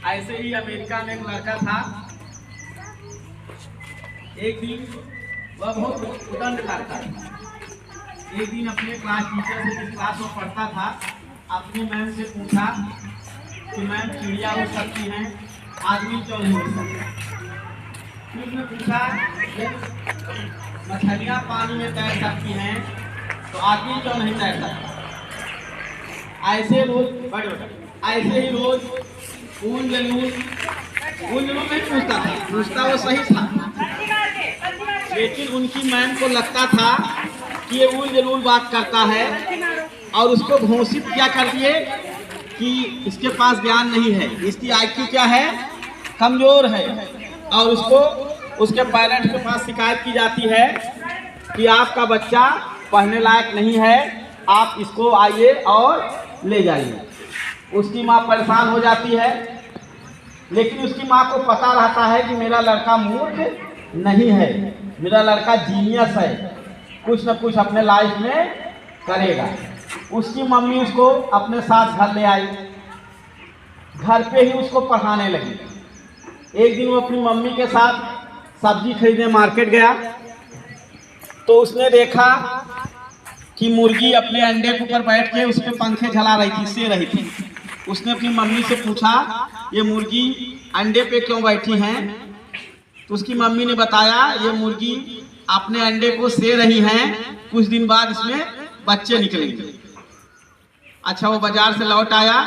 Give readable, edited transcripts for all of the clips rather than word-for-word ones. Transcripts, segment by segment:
ऐसे ही अमेरिका में एक लड़का था। एक दिन वह बहुत उदंड लड़का था। एक दिन अपने क्लास टीचर से, जिस क्लास में पढ़ता था, अपनी मैम से पूछा कि मैम चिड़िया उड़ सकती हैं, आदमी क्यों नहीं उड़ सकता। फिर उसने पूछा मछलियाँ पानी में तैर सकती हैं तो आदमी क्यों नहीं तैर सकता। ऐसे रोज ऐसे ही रोज ऊन जलून नहीं पूछता वो सही था, लेकिन उनकी मैम को लगता था कि ये ऊन जलूल बात करता है और उसको घोषित क्या कर दिए कि इसके पास ज्ञान नहीं है, इसकी IQ क्या है, कमजोर है। और उसको उसके पेरेंट्स के पास शिकायत की जाती है कि आपका बच्चा पढ़ने लायक नहीं है, आप इसको आइए और ले जाइए। उसकी माँ परेशान हो जाती है, लेकिन उसकी माँ को पता रहता है कि मेरा लड़का मूर्ख नहीं है, मेरा लड़का जीनियस है, कुछ न कुछ अपने लाइफ में करेगा। उसकी मम्मी उसको अपने साथ घर ले आई, घर पे ही उसको पढ़ाने लगी। एक दिन वो अपनी मम्मी के साथ सब्जी खरीदने मार्केट गया तो उसने देखा कि मुर्गी अपने अंडे के ऊपर बैठ के उस पर पंखे झला रही थी, से रही थी। उसने अपनी मम्मी से पूछा ये मुर्गी अंडे पे क्यों बैठी हैं, तो उसकी मम्मी ने बताया ये मुर्गी अपने अंडे को से रही हैं, कुछ दिन बाद इसमें बच्चे निकलेंगे। अच्छा, वो बाजार से लौट आया,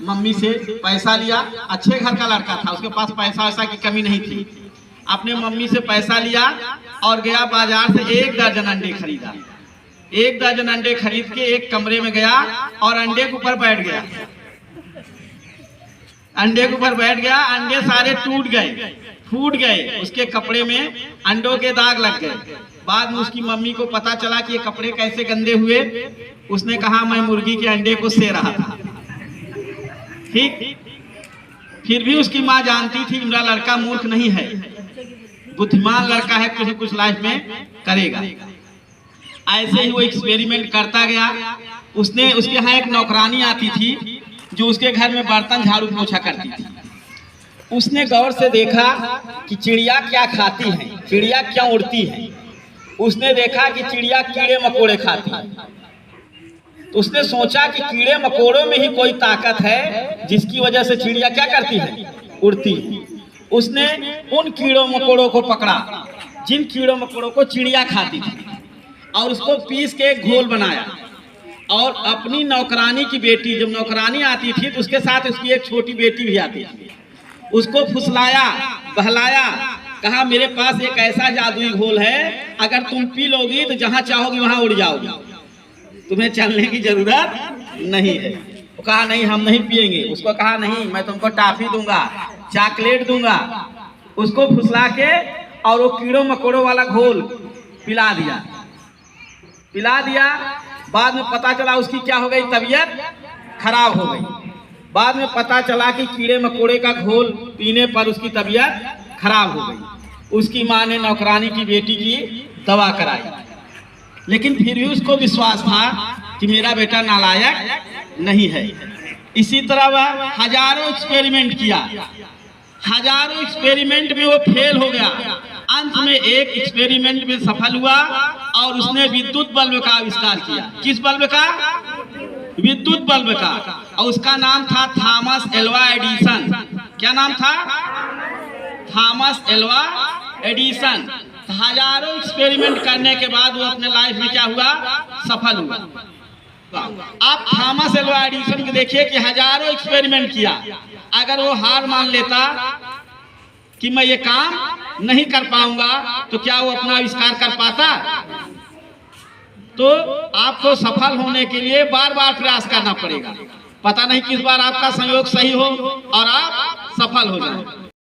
मम्मी से पैसा लिया, अच्छे घर का लड़का था, उसके पास पैसा वैसा की कमी नहीं थी। अपने मम्मी से पैसा लिया और गया बाजार से 1 दर्जन अंडे खरीदा। 1 दर्जन अंडे खरीद के एक कमरे में गया और अंडे के ऊपर बैठ गया। अंडे के ऊपर बैठ गया, अंडे सारे टूट गए, फूट गए, उसके कपड़े में अंडों के दाग लग गए। बाद में उसकी मम्मी को पता चला कि ये कपड़े कैसे गंदे हुए। उसने कहा मैं मुर्गी के अंडे को से रहा था। ठीक, फिर भी उसकी माँ जानती थी मेरा लड़का मूर्ख नहीं है, बुद्धिमान लड़का है, कुछ कुछ लाइफ में करेगा। ऐसे ही वो एक्सपेरिमेंट करता गया। उसने उसके यहाँ एक नौकरानी आती थी जो उसके घर में बर्तन झाड़ू पोछा करती थी। उसने गौर से देखा कि चिड़िया क्या खाती है, चिड़िया क्यों उड़ती है। उसने देखा कि चिड़िया कीड़े मकोड़े खाती है, तो उसने सोचा कि कीड़े मकोड़ों में ही कोई ताकत है जिसकी वजह से चिड़िया क्या करती है, उड़ती है। उसने उन कीड़ों मकोड़ों को पकड़ा जिन कीड़ों मकोड़ों को चिड़िया खाती थी और उसको पीस के एक घोल बनाया और अपनी नौकरानी की बेटी, जब नौकरानी आती थी तो उसके साथ उसकी एक छोटी बेटी भी आती थी, उसको फुसलाया, बहलाया, कहा मेरे पास एक ऐसा जादुई घोल है, अगर तुम पी लोगी तो जहां चाहोगी वहां उड़ जाओगी, तुम्हें चलने की जरूरत नहीं है। वो कहा नहीं हम नहीं पिएंगे। उसको कहा नहीं मैं तुमको टॉफी दूंगा, चॉकलेट दूंगा। उसको फुसला के और वो कीड़ों मकोड़ों वाला घोल पिला दिया। बाद में पता चला उसकी क्या हो गई, तबीयत खराब हो गई। बाद में पता चला कि कीड़े मकोड़े का घोल पीने पर उसकी तबीयत खराब हो गई। उसकी माँ ने नौकरानी की बेटी की दवा कराई, लेकिन फिर भी उसको विश्वास था कि मेरा बेटा नालायक नहीं है। इसी तरह वह हजारों एक्सपेरिमेंट किया, हजारों एक्सपेरिमेंट में वो फेल हो गया। अंत में एक एक्सपेरिमेंट में सफल हुआ और उसने विद्युत बल्ब का आविष्कार किया। किस बल्ब का? विद्युत बल्ब का। और उसका नाम था थॉमस एल्वा एडिसन। क्या नाम था? Thomas Alva Edison. हजारों एक्सपेरिमेंट करने के बाद वो अपने लाइफ में क्या हुआ, सफल हुआ। आप थॉमस एल्वा एडिसन को देखिए कि हजारों एक्सपेरिमेंट किया, अगर वो हार मान लेता कि मैं ये काम नहीं कर पाऊंगा तो क्या वो अपना आविष्कार कर पाता? तो आपको सफल होने के लिए बार बार प्रयास करना पड़ेगा। पता नहीं किस बार आपका संयोग सही हो और आप सफल हो जाए।